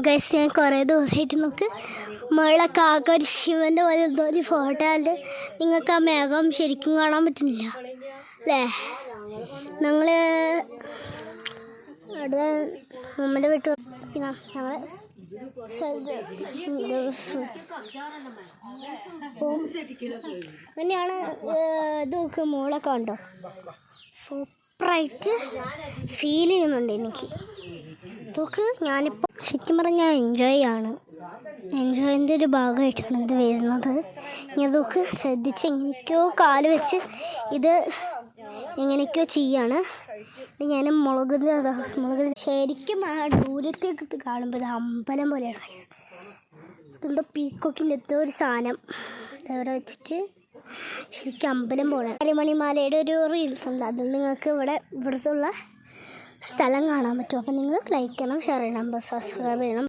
Guys ഞാൻ കുറേ ദിവസമായിട്ട് നമുക്ക് മുകളിലൊക്കെ ആകെ ഒരു ശിവൻ്റെ പോലെ എന്തോ ഒരു ഫോട്ടോ ഉണ്ട്. നിങ്ങൾക്ക് ആ മേഘം ശരിക്കും കാണാൻ പറ്റുന്നില്ല അല്ലേ? ഞങ്ങൾ അവിടെ നമ്മുടെ വീട്ടിൽ പിന്നെ ഞങ്ങൾ അങ്ങനെയാണ്. ഇതൊക്കെ മുകളൊക്കെ ഉണ്ടോ സൂപ്പറായിട്ട് ഫീൽ ചെയ്യുന്നുണ്ട് എനിക്ക്. ഇതൊക്കെ ഞാനിപ്പോൾ ശരിക്കും പറഞ്ഞാൽ എൻജോയിൻ്റെ ഒരു ഭാഗമായിട്ടാണ് ഇത് വരുന്നത്. ഞാൻ ഇതൊക്കെ ശ്രദ്ധിച്ച് എങ്ങനെയൊക്കെയോ കാല് വെച്ച് ഇത് എങ്ങനെയൊക്കെയോ ചെയ്യാണ്. ഞാൻ മുളക് ശരിക്കും ആ ദൂരത്തേക്ക് കാണുമ്പോൾ ഇത് അമ്പലം പോലെയാണ്. ഇതെന്തോ പീക്കോക്കിൻ്റെ എന്തോ ഒരു സാധനം അവിടെ വെച്ചിട്ട് ശരിക്കും അമ്പലം പോലെ. അരിമണിമാലയുടെ ഒരു റീൽസ് ഉണ്ട്, അതിൽ നിങ്ങൾക്ക് ഇവിടുത്തെ സ്ഥലം കാണാൻ പറ്റും. അപ്പോൾ നിങ്ങൾ ലൈക്ക് ചെയ്യണം, ഷെയർ ചെയ്യണം, സബ്സ്ക്രൈബ് ചെയ്യണം.